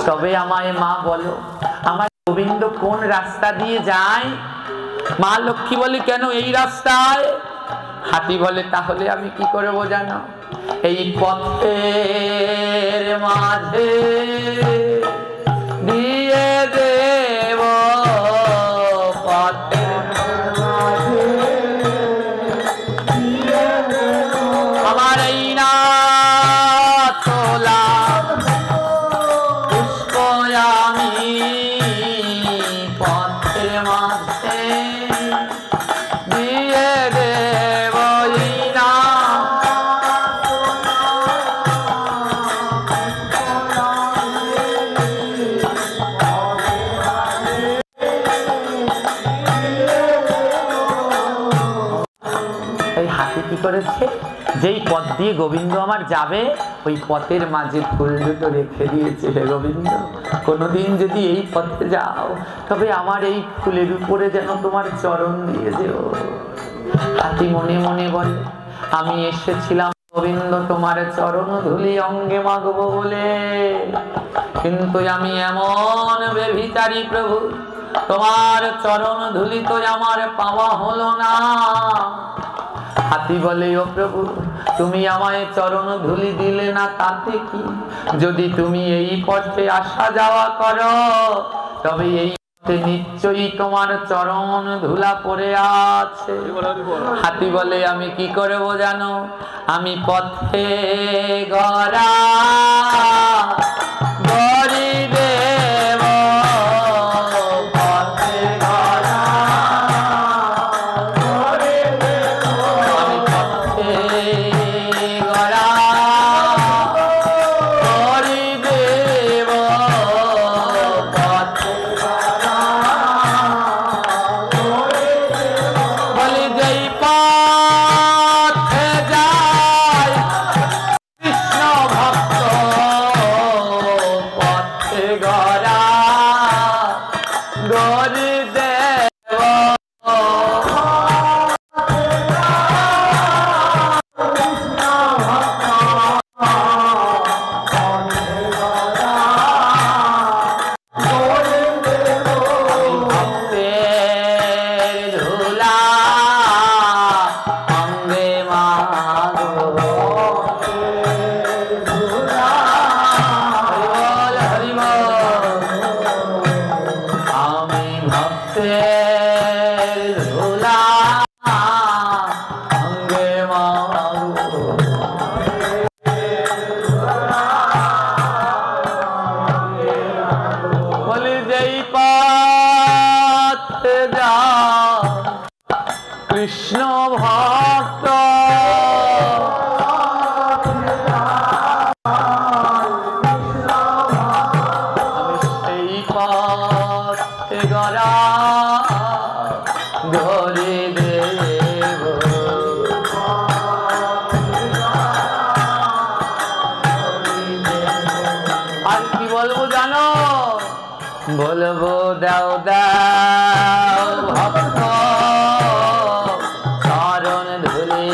তবে আমায় মা বলো, আমার গোবিন্দ কোন রাস্তা দিয়ে যায়? মা লক্ষ্মী বলে, কেন এই রাস্তায়? হাতি বলে, তাহলে আমি কি করবো জানো? এই পথের মাঝে দিয়ে দেব, পথের মাঝে আমার এই না তোলা পুষ্প আমি পথের মাঝে দিয়ে দেব না। এই হাতি কি করেছে? যেই পথ দিয়ে গোবিন্দ আমার যাবে ওই পথের মাঝে ফুল দুটো রেখে দিয়েছে। হে গোবিন্দ, কোনোদিন যদি এই পথে যাও তবে আমার এই ফুলের উপরে যেন তোমার চরণ দিয়ে যেও। হাতি মনে মনে বলে, আমি এসেছিলাম গোবিন্দ তোমার চরণ ধুলি অঙ্গে মাগবো বলে, কিন্তু আমি এমন ব্যভিচারী প্রভু, তোমার চরণ ধুলি তো আমার পাওয়া হলো না। হাতি বলে, ও প্রভু, তুমি আমায় চরণ ধুলি দিলে না তাতে কি? যদি তুমি এই পথে আসা যাওয়া করো তবে এই পথে নিশ্চয়ই তোমার চরণ ধুলা পড়ে আছে। হাতি বলে, আমি কি করবো জানো? আমি পথে গড়া গড়ি দেব, পথে গড়া গড়ি দেব, আমি পথে গড়া গড়ি দেব, পথে গড়া গড়ি দেব। বলি যেই পথে যায় কৃষ্ণ ভক্ত, পথে গড়া গড়ি দেব। ভক্তের ধুলা অঙ্গে মাগবো, হরি বল, আমি ভক্তের ধুলা অঙ্গে মাগবো। বলি যেই পথে যাও কৃষ্ণ ভক্ত, আমি সেই পথে গড়া ধরে দেব। আর কি বলবো জানো? বলবো দাও দাও ভক্ত চরণ ধুলি,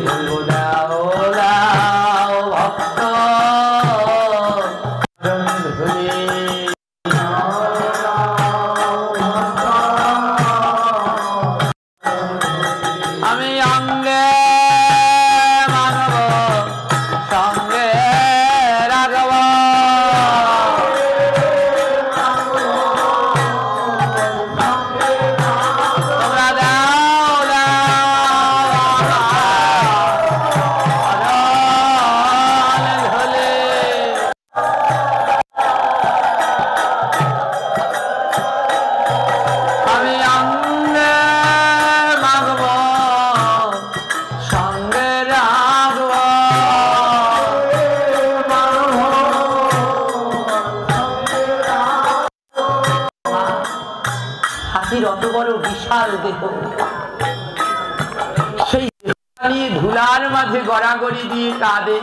বলবো দাও দাও ভক্ত চরণ ধুলি। আমি অঙ্গে মানব সঙ্গে রাখব, তোমরা দাও ধলে। আমি অঙ্গে মাগব সঙ্গে রাখব, হাতির অত বড় বিশাল দেহ, সেই নিয়ে ধুলার মাঝে গড়াগড়ি দিয়ে কাঁদে।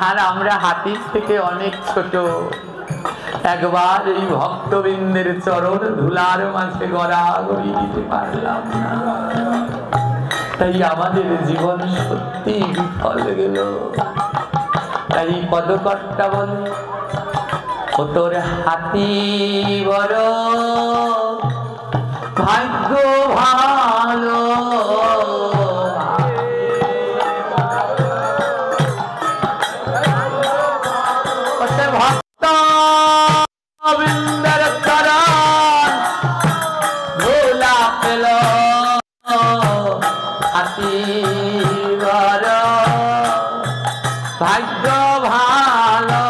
আর আমরা হাতির থেকে অনেক ছোট, একবার এই ভক্তবৃন্দের চরণ ধুলার মাঝে গড়াগড়ি দিতে পারলাম না। তাই আমাদের জীবন সত্যি বিফল গেল। তাই পদকর্তা বলে, ও তোর হাতি বড় ভাগ্য ভালো, ভক্ত বৃন্দের চরণ ভোলা পেল হাতি বড় ভাগ্য ভালো।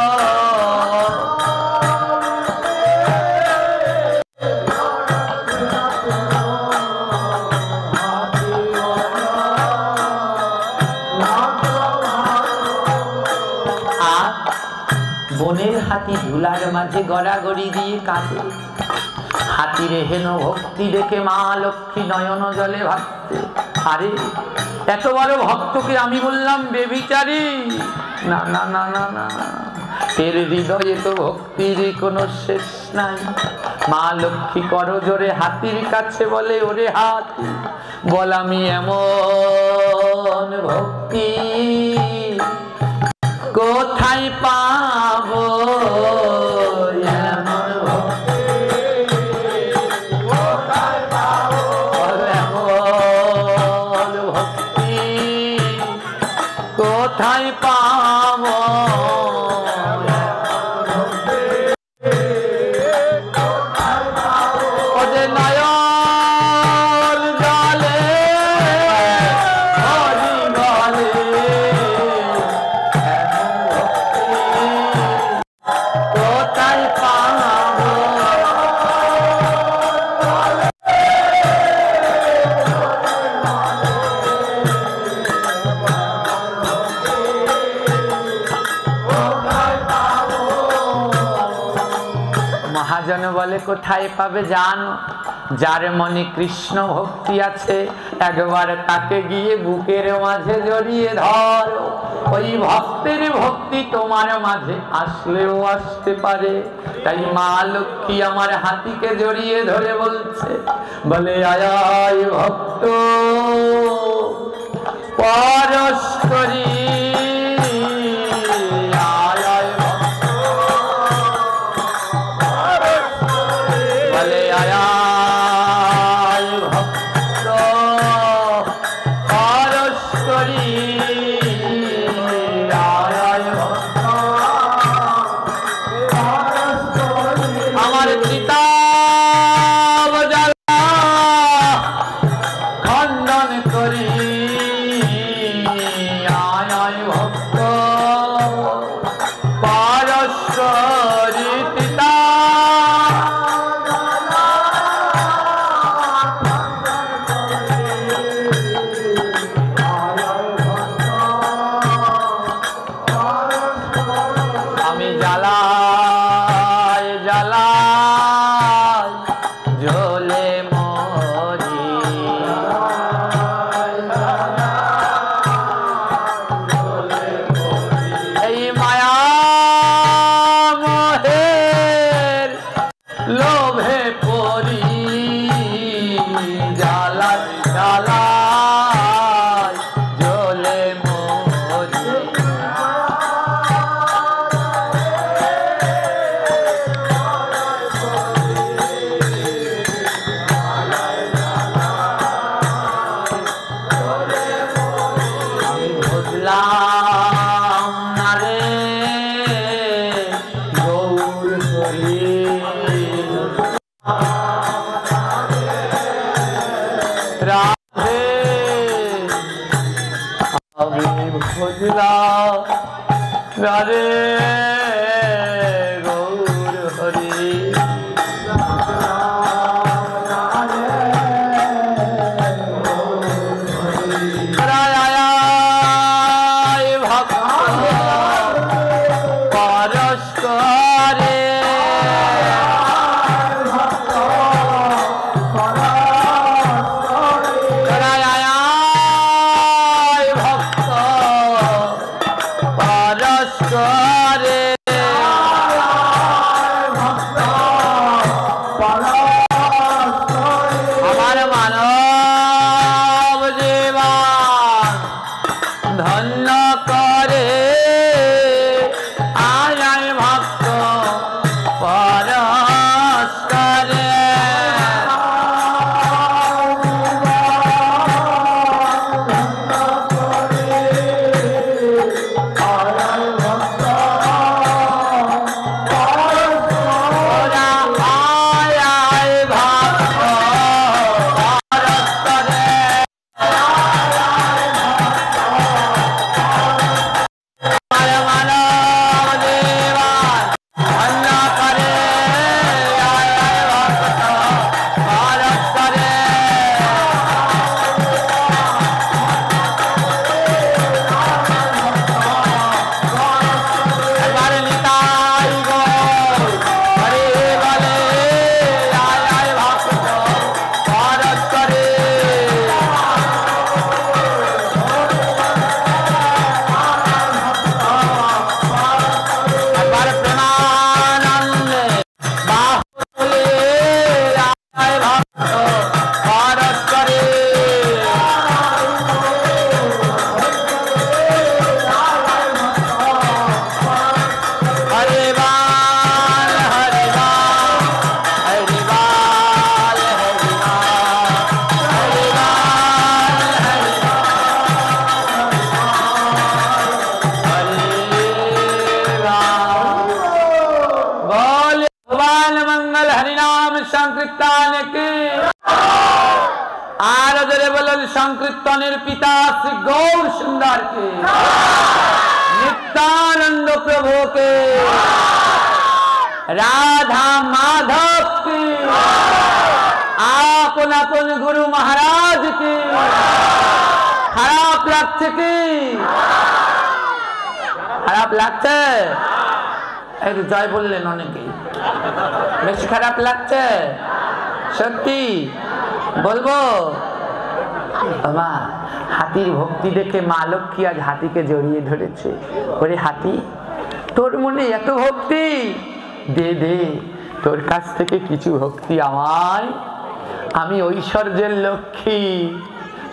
বনের হাতি ধুলার মাঝে গড়াগড়ি দিয়ে কাঁদে। হাতির হেন ভক্তি দেখে মা লক্ষ্মী নয়ন জলে ভাবছে, আরে এত বড় ভক্তকে আমি বললাম বেবিচারী? না না না না না, এর হৃদয়ে তো ভক্তির কোনো শেষ নাই। মা লক্ষ্মী করজোরে হাতির কাছে বলে, ওরে হাতি বল আমি এমন ভক্তি কোথায় পাবো? এমন ভক্তি কোথায় পাবো? এমন ভক্তি কোথায় পাবো? ওদের নয়ন জলে হরি বলে, কোথায় পাবো? মহাজন বলে, কোথায় পাবে জানো? যার মনে কৃষ্ণ ভক্তি আছে একবার তাকে গিয়ে বুকের মাঝে জড়িয়ে ধরো। ওই ভক্তের ভক্তি তোমার মাঝে আসলেও আসতে পারে। তাই মা লক্ষ্মী আমার হাতিকে জড়িয়ে ধরে বলছে, বলে আয় আয় ভক্ত পরশ করি, আয় আয় ভক্ত বলে আয় আয় ভক্ত পরশ করি, আয় আয় ভক্ত আমার চিতা জ্বালা খণ্ডন করি, আয় আয় ভক্ত পরশ করি পিতা। আমি জ্বালায় জ্বালায় জ্বলে মরি, এই মায়া মোহের লোভে পড়ি, জ্বালায় জ্বালায় জ্বলে মরি। বুঝলাম না রে গৌর হরি, রাধে আমি বুঝলাম না রে গৌর হরি। পরশ করে ভক্ত পরশ করে ধন্য করে আয় আয় ভক্ত পরস্পরে संकीर्तन पिता श्री गौर सुंदर के नित्यानंद प्रभु के राधा माधव की आपन आपन गुरु महाराज की खराब लगছে কি খারাপ লাগছে এই জয় বললেন অনেকেই বেশি খারাপ লাগছে সত্যি বলবো বাবা হাতির ভক্তি দেখে মা লক্ষ্মী আজ হাতিকে জড়িয়ে ধরেছে ওরে হাতি তোর মনে এত ভক্তি দে দে তোর কাছ থেকে কিছু ভক্তি আমায় আমি ঐশ্বর্যের লক্ষ্মী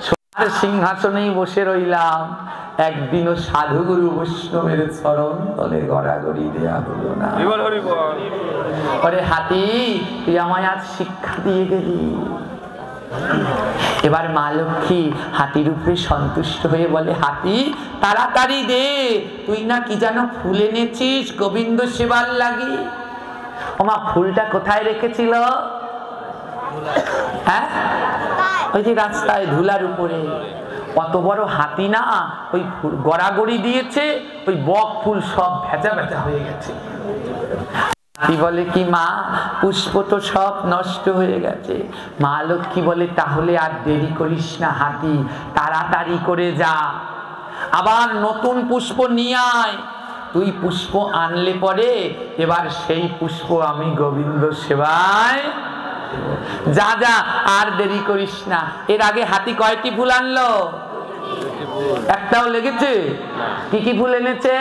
সোনার সিংহাসনেই বসে রইলাম একদিনও সাধুগুরু বৈষ্ণবের চরণ তলে গড়াগড়ি দেয়া হলো না ওরে হাতি তুই আমায় আজ শিক্ষা দিয়ে গেলি এবার মা লক্ষ্মী হাতির উপরে সন্তুষ্ট হয়ে বলে হাতি তাড়াতাড়ি দে তুই না কি যেন ফুল এনেছিস গোবিন্দ সেবার লাগি ওমা ফুলটা কোথায় রেখেছিল হ্যাঁ ওই যে রাস্তায় ধুলার উপরে কত বড় হাতি না ওই ফুল গড়াগড়ি দিয়েছে ওই বক ফুল সব ভেজা ভেজা হয়ে গেছে হাতি বলে কি মা পুষ্প তো সব নষ্ট হয়ে গেছে মা লক্ষ্মী বলে তাহলে আর দেরি করিস না হাতি তাড়াতাড়ি করে যা আবার নতুন পুষ্প নিয়ে আয় তুই পুষ্প আনলে পরে এবার সেই পুষ্প আমি গোবিন্দ সেবায় যা যা আর দেরি করিস না এর আগে হাতি কয়টি ফুল আনলো একটাও লেগেছে কি কি ফুল এনেছে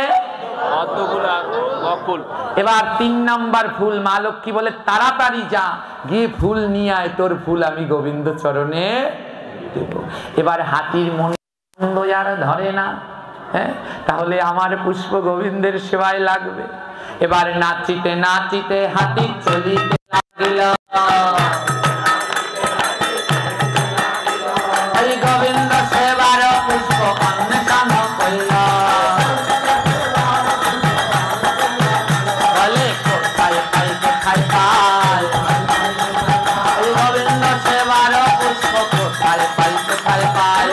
এবার 3 নাম্বার ফুল মা লক্ষ্মী বলে তাড়াতাড়ি যা গিয়ে ফুল নিয়ে আয় তোর ফুল আমি গোবিন্দ চরণে দেব এবার হাতির মনে আর ধরে না হ্যাঁ তাহলে আমার পুষ্প গোবিন্দের সেবায় লাগবে এবার নাচিতে নাচিতে হাতি চলিতে লাগিল গোবিন্দ সেবার পুষ্প অন্বেষণ করিল বলে কোথায় পাই কোথায় পাই গোবিন্দ সেবার পুষ্প কোথায় পাই কোথায় পাই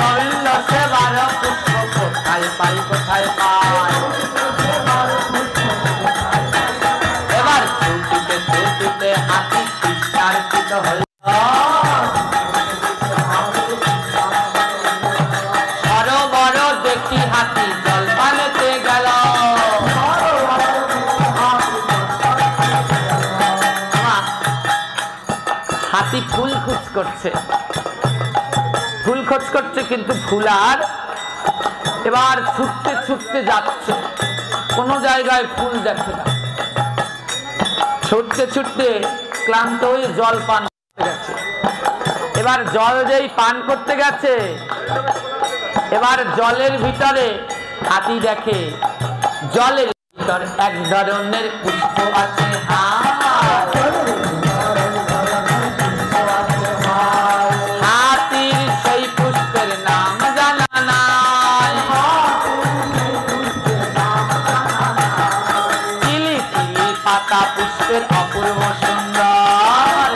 গোবিন্দ সেবার পুষ্প কোথায় পাই কোথায় পাই এবার ছুটিতে ছুটিতে হাতি কৃষ্ণার্পিত হল সরোবর দেখি হাতি জল পানেতে গেল হাতি ফুল খোঁজ করছে কিন্তু ফুল আর এবার ছুটতে ছুটতে যাচ্ছে কোনো জায়গায় ফুল দেখে না ছুটতে ছুটতে ক্লান্ত হয়ে জল পান করতে গেছে এবার জল যেই পান করতে গেছে, এবার জলের ভিতরে হাতি দেখে জলের ভিতর এক ধরনের পুষ্প আছে। হাতির সেই পুষ্পের নাম জানা নাই। চিলি চিলি পাতা পুষ্পের অপূর্ব সুন্দর,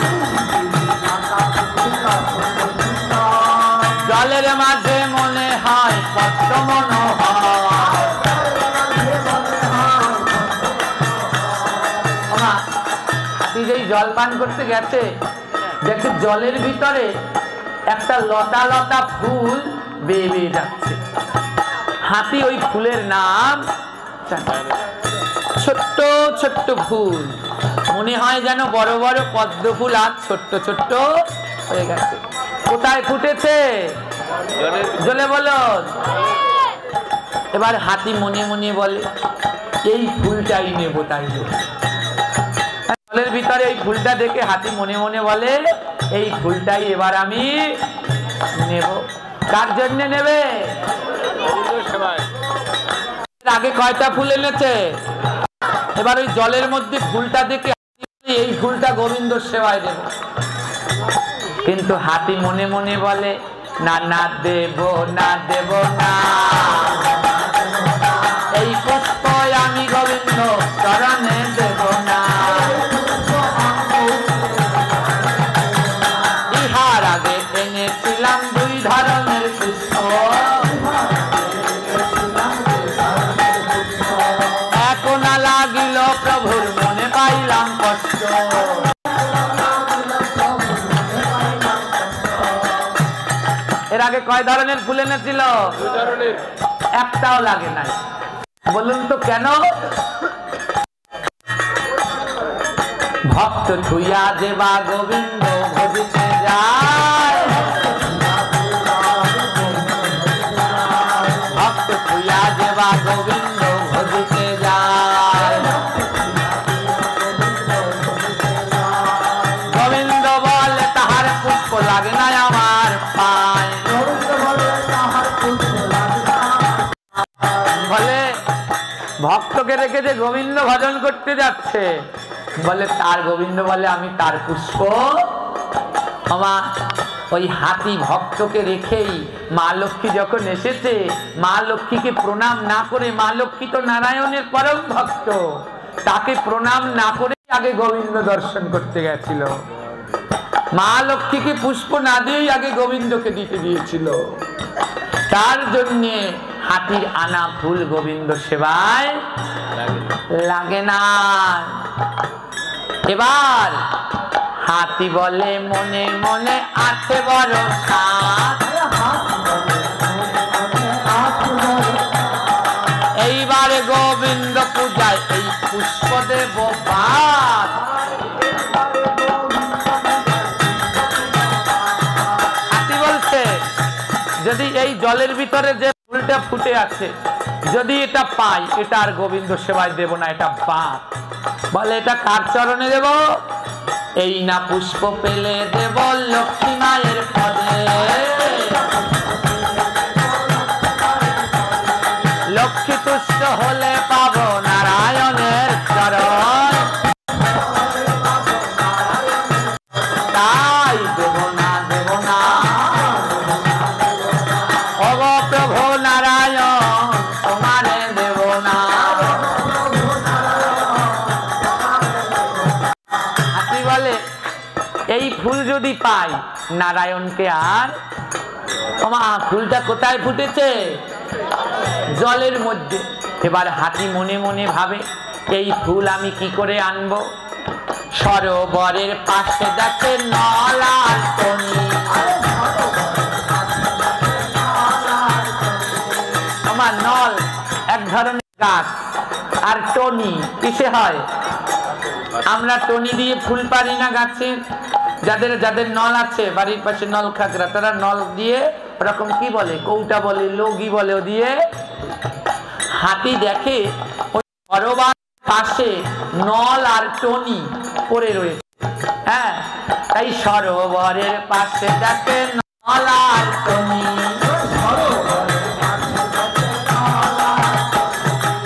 জলের মাঝে মনে হয় পদ্ম মনোহর। হাতি যেই জল পান করতে গেছে, দেখে জলের ভিতরে একটা লতা লতা ফুল বেয়ে বেয়ে যাচ্ছে। হাতি ওই ফুলের নাম, ছোট্ট ছোট্ট ফুল, মনে হয় যেন বড় বড় পদ্ম ফুল আর ছোট্ট ছোট্ট হয়ে গেছে। কোথায় ফুটেছে? জলে বলো। এবার হাতি মনে মনে বলে এই ফুলটাই নেবো। তাই জলের ভিতরে এই ফুলটা দেখে হাতি মনে মনে বলে এই ফুলটাই এবার আমি নেব। কার জন্য নেবে? আগে কয়টা ফুল এনেছে, এবার ওই জলের মধ্যে ফুলটা দেখে এই ফুলটা গোবিন্দ সেবায় দেব। কিন্তু হাতি মনে মনে বলে না না দেব না, দেব না, এই পুষ্প আমি গোবিন্দ চরণে দেব না। ইহার আগে এনেছিলাম দুই ধরনের পুষ্প, এখন লাগিল প্রভুর মনে পাইলাম কষ্ট। এর আগে কয় ধরনের ফুল এনেছিল? একটাও লাগে নাই। বলুন তো কেন? ভক্ত ছুইয়া দেবা গোবিন্দ ভজিতে যায়, ভক্ত ছুইয়া দেবা গোবিন্দ ভজিতে যায়। গোবিন্দ বলে তাহার পুষ্প লাগে না আমার পায়। বলে ভক্তকে রেখে যে গোবিন্দ ভজন করতে যাচ্ছে, বলে তার গোবিন্দ বলে আমি তার পুষ্প। আমার ওই হাতি ভক্তকে রেখেই মা লক্ষ্মী যখন এসেছে, মা লক্ষ্মীকে প্রণাম না করে, মা লক্ষ্মী তো নারায়ণের পরম ভক্ত, তাকে প্রণাম না করে আগে গোবিন্দ দর্শন করতে গেছিল। মা লক্ষ্মীকে পুষ্প না দিয়েই আগে গোবিন্দকে দিতে দিয়েছিল। তার জন্যে হাতির আনা ফুল গোবিন্দ সেবায় লাগে না। এবার হাতি বলে মনে মনে আছে বড় সাধ, এইবারে গোবিন্দ পূজায় এই পুষ্প দেব বাদ। হাতি বলছে যদি এই জলের ভিতরে যে ফুলটা ফুটে আছে যদি এটা পাই, এটা আর গোবিন্দ সেবায় দেব না, এটা বাদ। বলে এটা কার চরণে দেব? এই না পুষ্প পেলে দেব লক্ষ্মী মায়ের পদে, লক্ষ্মী তুষ্ট হলে পাবো নারায়ণের চরণ, তাই দেব না, দেব না। ওগো প্রভু নারায়ণ তোমারে দেব না। হাতি বলে এই ফুল যদি পাই নারায়ণকে আর, ফুলটা কোথায় ফুটেছে? জলের মধ্যে। এবার হাতি মনে মনে ভাবে এই ফুল আমি কি করে আনবো? সরোবরের পাশে দেখে নল আর টনি, আমার নল এক ধরনের গাছ, আর টনি কিসে হয়? আমরা টনি দিয়ে ফুল পারি না গাছের, যাদের যাদের নল আছে বাড়ির পাশে নল খাগড়া, তারা নল দিয়ে ওরকম কি বলে, কৌটা বলে, লগি বলে, ও দিয়ে। হাতি দেখে ওই সরোবর পাশে নল আর টনি পড়ে রয়েছে। হ্যাঁ, এই সরোবরের পাশে দেখে নলার টনি,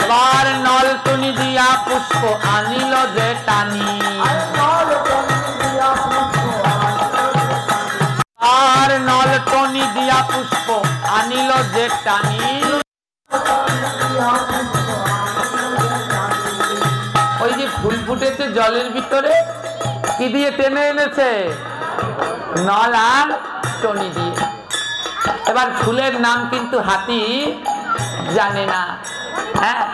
এবার নলটনি দিয়া পুষ্প আনিল যে টানি, আর নলটনি দিয়া পুষ্প আনিল যে টানি। ওই যে ফুল ফুটেছে জলের ভিতরে, কি দিয়ে টেনে এনেছে? নল আর টনি দিয়ে। এবার ফুলের নাম কিন্তু হাতি জানে না। হ্যাঁ,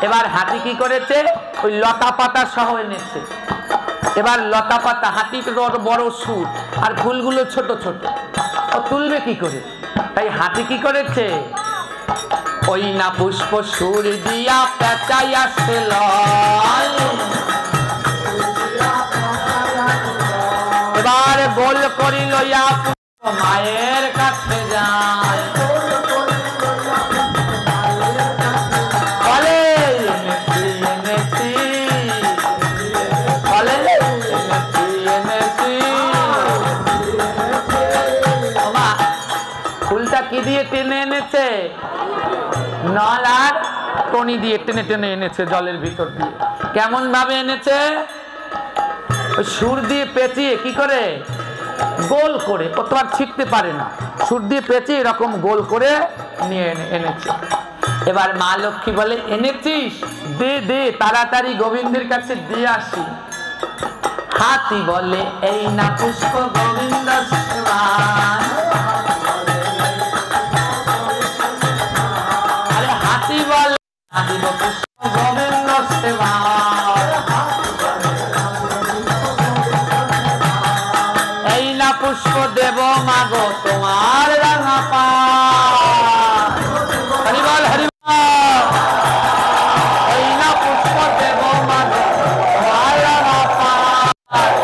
এবার হাতি কি করেছে? ওই লতা পাতা সহ এনেছে। এবার লতা পাতা, হাতির বড় সুর আর ফুলগুলো ছোট ছোট, ও তুলবে কি করে? তাই হাতি কি করেছে? ওই না পুষ্প সুর দিয়া পেঁচাইয়া ছিল, এবার গোল করি লইয়া মায়ের কাছে যায়, বলে এনেছি এনেছি, বলে এনেছি এনেছি। ফুলটা কি দিয়ে টেনে এনেছে? নল আর টনি দিয়ে টেনে টেনে এনেছে জলের ভিতর দিয়ে। কেমন ভাবে এনেছে? ওই সুর দিয়ে পেঁচিয়ে কি করে? গোল করে। ও তো আর ছিটতে পারে না, সুর দিয়ে পেঁচিয়ে এরকম গোল করে নিয়ে এনেছে। এবার মা লক্ষ্মী বলে, এনেছিস? দে দে, তাড়াতাড়ি গোবিন্দের কাছে দিয়ে আসি। হাতি বলে, এই না পুষ্প গোবিন্দ সেবায়। আরে হাতি বলে, দিব পুষ্প গোবিন্দ সেবায়। এই না পুষ্প দেব মাগো তোমার রাঙা পায়। হরিবল হরিবল। এই না পুষ্প দেব মাগো তোমার রাঙা পায়।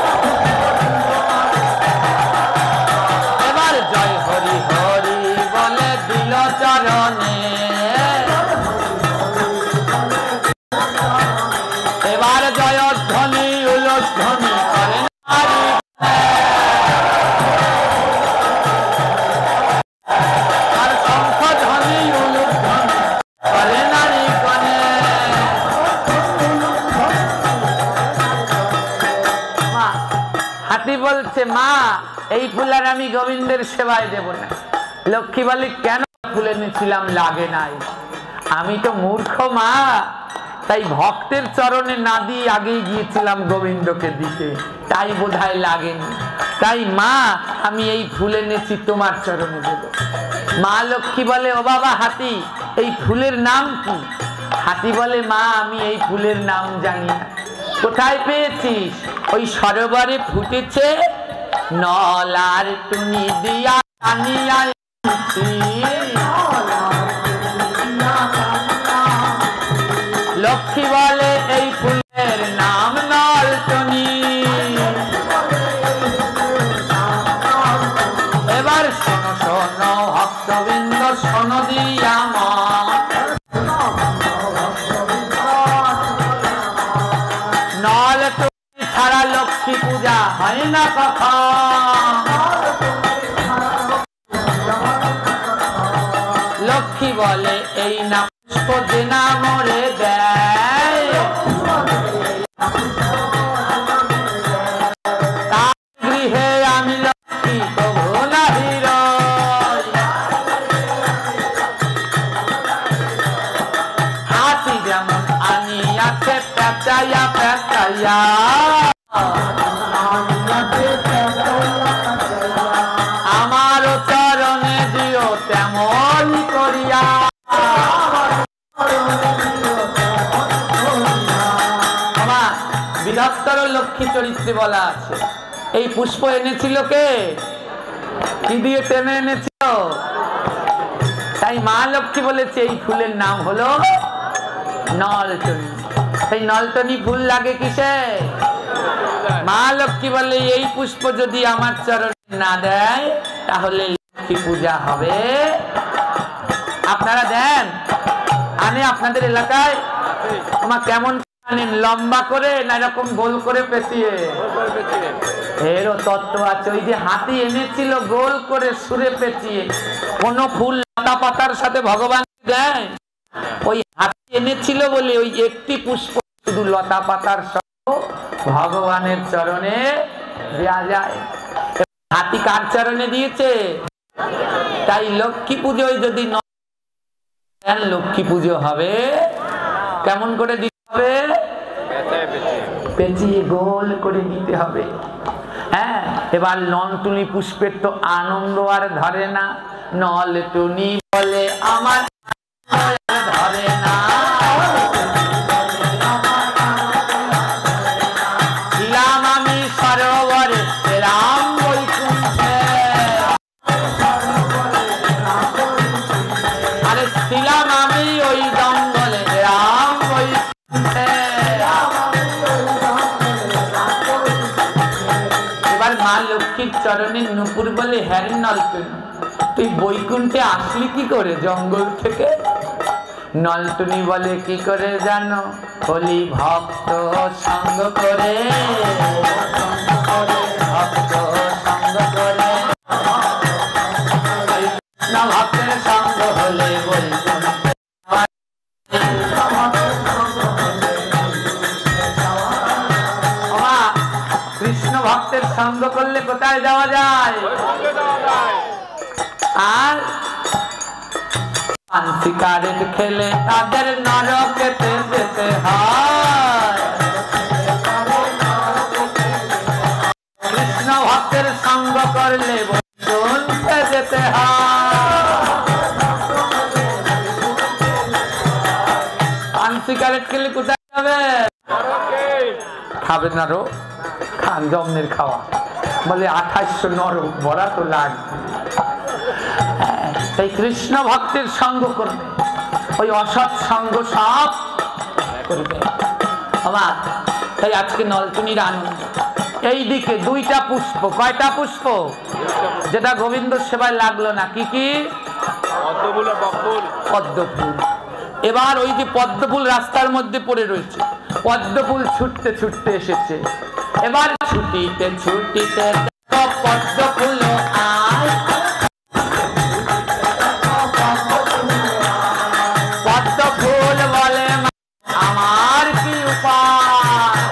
এবার জয় হরি হরি বলে দিল চরণে, এবার জয়ধ্বনি উলধ্বনি করেন আর শঙ্খধ্বনি উলধ্বনি করে নারী গণে। হাতি বলছে, মা এই ফুল আর আমি গোবিন্দের সেবায় দেব না। লক্ষ্মী বলে, কেন? ফুল এনেছিলাম লাগে নাই। আমি তো মূর্খ মা, তাই ভক্তের চরণে না দিয়ে আগেই গিয়েছিলাম গোবিন্দকে দিতে, তাই বোধহয় লাগেনি। তাই মা আমি এই ফুল এনেছি তোমার চরণে দেব। মা লক্ষ্মী বলে, ও বাবা হাতি, এই ফুলের নাম কি? হাতি বলে, মা আমি এই ফুলের নাম জানি না। কোথায় পেয়েছিস? ওই সরোবরে ফুটেছে, নল আর টুনি দিয়া আনিয়া এনেছি। লক্ষ্মী বলে, এই ফুলের নাম নলটনি। এবার শোনো শোনো ভক্তবৃন্দ, শোনো দিয়া নলটনি ছাড়া লক্ষ্মী পূজা হয় না কখন। লক্ষ্মী বলে, এই না পুষ্প যে না মরে দেয়, তার গৃহে আমি লক্ষ্মী প্রভু নাহি রই। হাতি যেমন আনিয়াছে পেঁচাইয়া পেঁচাইয়া, আমারও চরণে দিও তেমন করিয়া। বিধত্তর লক্ষ্মী চরিত্রে বলা আছে, এই পুষ্প এনেছিল কে? কি দিয়ে টেনে এনেছিল? তাই মা লক্ষ্মী বলেছে এই ফুলের নাম হলো নলটনি। সেই নলটনি ফুল লাগে কিসে? মা লক্ষ্মী বলে, এই পুষ্প যদি আমার চরণে না দেয় তাহলে লক্ষ্মী পূজা হবে। আপনারা দেন? আনে আপনাদের এলাকায়? তোমার কেমন লম্বা করে না এরকম গোল করে পেঁচিয়ে? এরও তত্ত্ব আছে। ওই যে হাতি এনেছিল গোল করে সুরে পেঁচিয়ে, কোন ফুল লতা পাতার সাথে ভগবান দেয়? ওই হাতি এনেছিল বলে ওই একটি পুষ্প শুধু লতা পাতার সহ ভগবানের চরণে দেয়া যায়। হাতি কার চরণে দিয়েছে? তাই লক্ষ্মী পুজোয় যদি লক্ষ্মী পুজো হবে কেমন করে দিতে হবে? পেঁচিয়ে গোল করে দিতে হবে। হ্যাঁ, এবার নলটুনি পুষ্পের তো আনন্দ আর ধরে না। নলটুনি বলে আমার ধরে না, ছিলাম আমি সরোবরে রাম বৈকুণ্ঠে। আরে ছিলাম আমি ওই জঙ্গলে রাম বৈকুণ্ঠে। এবার মা লক্ষ্মীর চরণে নুপুর বলে, হ্যাঁ নলটুনি তুই বৈকুণ্ঠে আসলি কি করে জঙ্গল থেকে? নলটুনি বলে, কি করে জানো? হলি ভক্ত সঙ্গ করে, ভক্ত সঙ্গ করে, ভক্তের সঙ্গ হলে বৈকুণ্ঠে। কৃষ্ণ ভক্তের সঙ্গ করলে কোথায় যাওয়া যায়? আর সিগারেট খেলে তাদের নরকেতে যেতে হয়। কৃষ্ণ ভক্তের সঙ্গ করলে বৈকুণ্ঠে যেতে হয়। সিগারেট খেলে কোথায় যাবে? খাবে না রো, খান জমের খাওয়া বলে 2800 নরক ভরা তো লাগবে। তাই কৃষ্ণ ভক্তের সঙ্গ করবে, ওই অসৎ সঙ্গ সব করবে। তাই আজকে নলটুনির আনন্দ। এইদিকে দুইটা পুষ্প, কয়টা পুষ্প? যেটা গোবিন্দ সেবায় লাগলো না, কি কি? পদ্মফুল। এবার ওই যে পদ্মফুল রাস্তার মধ্যে পড়ে রয়েছে, পদ্মফুল ছুটতে ছুটতে এসেছে। এবার ছুটিতে ছুটিতে পদ্মফুল আয়, পদ্মফুল বলে আমার কি উপায়?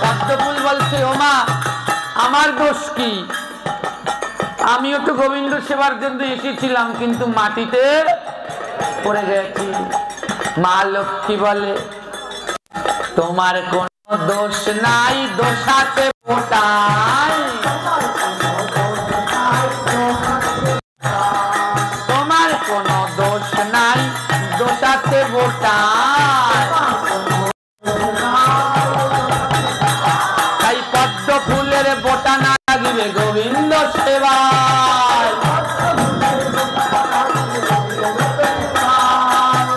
পদ্মফুল বলছে, ও মা আমার দোষ কি? আমিও তো গোবিন্দ সেবার জন্য এসেছিলাম, কিন্তু মাটিতে পড়ে গেছি। মা লক্ষ্মী বলে, তোমার কোন দোষ নাই, দোষ আছে বোটায়। তোমার কোন দোষ নাই, দোষ আছে বোটায়। তাই পদ্ম ফুলের বোটা না লাগিবে গোবিন্দ সেবায়।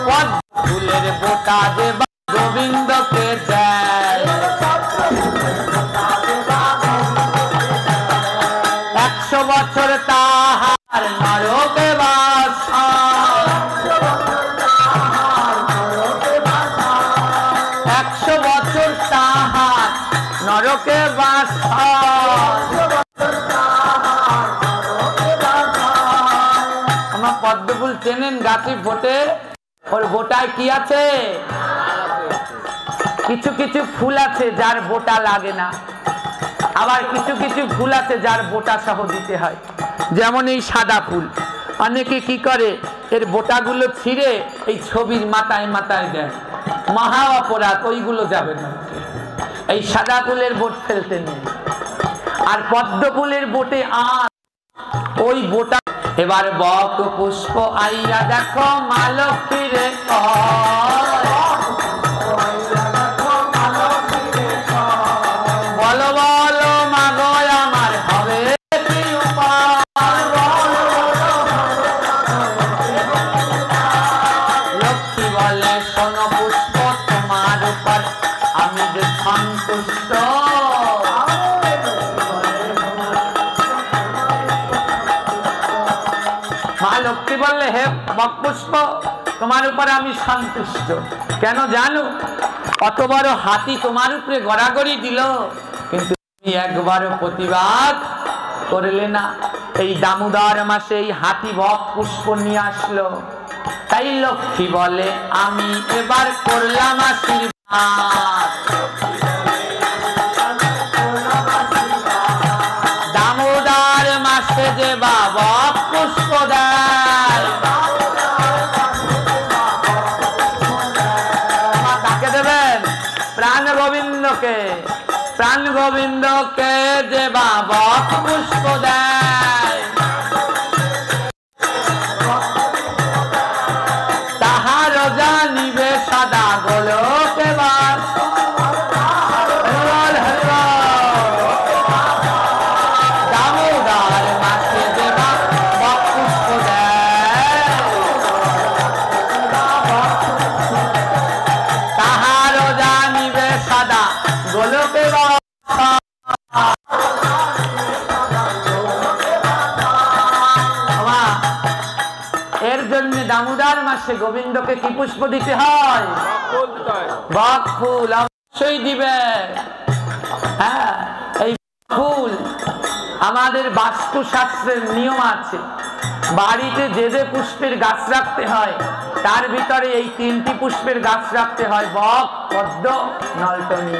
পদ্ম ফুলের বোটা দেবা গোবিন্দকে দেয়। 100 বছর তাহার নরকে বাস, 100 বছর তাহার নরকে বাস। আমার পদ্মফুল চেনেন? গাছে ফোটে, ওর বোটায় কি আছে? কিছু কিছু ফুল আছে যার বোটা লাগে না, আবার কিছু কিছু ফুল আছে যার বোটা সহ দিতে হয়। যেমন এই সাদা ফুল, অনেকে কি করে এর বোটাগুলো ছিঁড়ে এই ছবির মাথায় মাথায় দেয়, মহা অপরাধ, ওইগুলো যাবে না। এই সাদা ফুলের বোট ফেলতে নেই। আর পদ্ম ফুলের বোটে আর ওই বোটা। এবার বক পুষ্প আইয়া দেখো মা লক্ষ্মী রে, বলো বলো মা গো আমার হবে কি উপায়? লক্ষ্মী বলে, শোনো পুষ্প তোমার উপর আমি যে সন্তুষ্ট। মা লক্ষ্মী বললে, হে বক পুষ্প তোমার উপরে আমি সন্তুষ্ট। কেন জানো? অত বড় হাতি তোমার উপরে গড়াগড়ি দিল, কিন্তু তুমি একবারও প্রতিবাদ করলে না। এই দামোদর মাসে এই হাতি বক পুষ্প নিয়ে আসলো, তাই লক্ষ্মী বলে আমি এবার করলাম আশীর্বাদ। দামোদর মাসে যে বাবা পুষ্প দেয়, তাকে দেবেন প্রাণ গোবিন্দকে। প্রাণ গোবিন্দকে যে বাবা পুষ্প দেয়, তাহার জানিবে সাদা গোলক এবার। দামোদর মাসে যে বাবা পুষ্প দেয়, তাহার জানিবে সাদা গোলক এবার। এর জন্য দামোদর মাসে গোবিন্দকে কি পুষ্প দিতে হয়? বক ফুল অবশ্যই দিবে। হ্যাঁ, এই ফুল আমাদের বাস্তুশাস্ত্রের নিয়ম আছে। বাড়িতে যে যে পুষ্পের গাছ রাখতে হয় তার ভিতরে এই তিনটি পুষ্পের গাছ রাখতে হয়, বক, পদ্ম, নলটনি।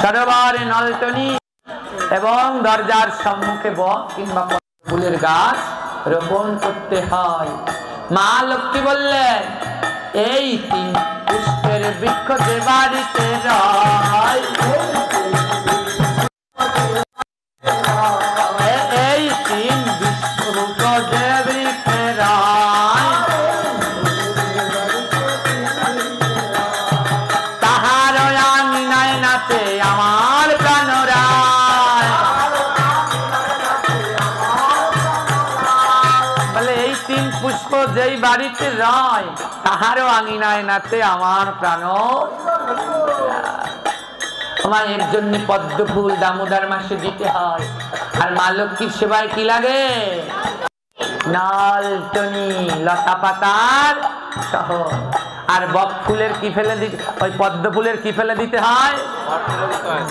সরোবরে নলটনি এবং দরজার সম্মুখে বক কিংবা ফুলের গাছ রোপণ করতে হয়। মা লক্ষ্মী বললেন এই তিন পুষ্পের বৃক্ষ যে বাড়িতে রয়, এই তিন বৃক্ষ যে বৃক্ষে রয়, তাহার আঙিনায় নাচে আমার প্রাণরায়। বলে এই তিন পুষ্প যেই বাড়িতে রয় তাহারও আঙিনায় নাচে আমার প্রাণ। আমার এর জন্য পদ্ম ফুল দামোদর মাসে দিতে হয়। আর মা লক্ষ্মীর সেবায় কি লাগে? নলটনি, লতা পাতার সহ। আর বক ফুলের কি ফেলে দিতে, ওই পদ্ম ফুলের কি ফেলে দিতে হয়?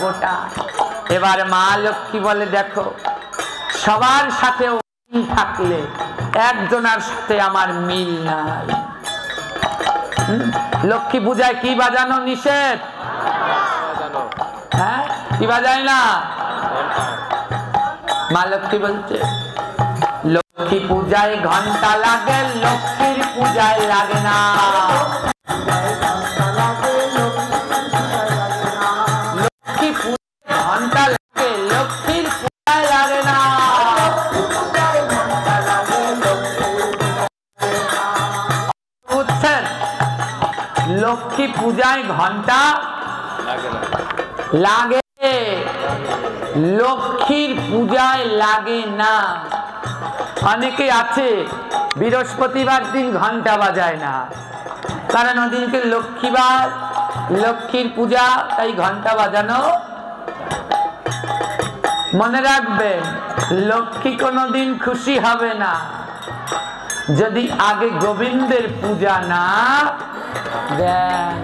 গোটা। এবার মা লক্ষ্মী বলে দেখো, সবার সাথে থাকলে একজনের সাথে আমার মিল নাই। লক্ষ্মী পূজায় কি বাজানো নিষেধ? হ্যাঁ, কি বাজায় না? মা লক্ষ্মী বলছে লক্ষ্মী পূজায় ঘন্টা লাগে, লক্ষ্মীর পূজায় লাগে না। লক্ষ্মী পূজায় ঘন্টা লাগে, লক্ষ্মীর পূজায় লাগে না। বুঝছেন? লক্ষ্মী পূজায় ঘন্টা লাগে, লক্ষ্মীর পূজায় লাগে না। অনেকে আছে বৃহস্পতিবার দিন ঘন্টা বাজায় না, কারণ ওদিনকে লক্ষ্মীবার, লক্ষ্মীর পূজা, তাই ঘন্টা বাজানো। মনে রাখবেন, লক্ষ্মী কোনোদিন খুশি হবে না যদি আগে গোবিন্দের পূজা না দেন।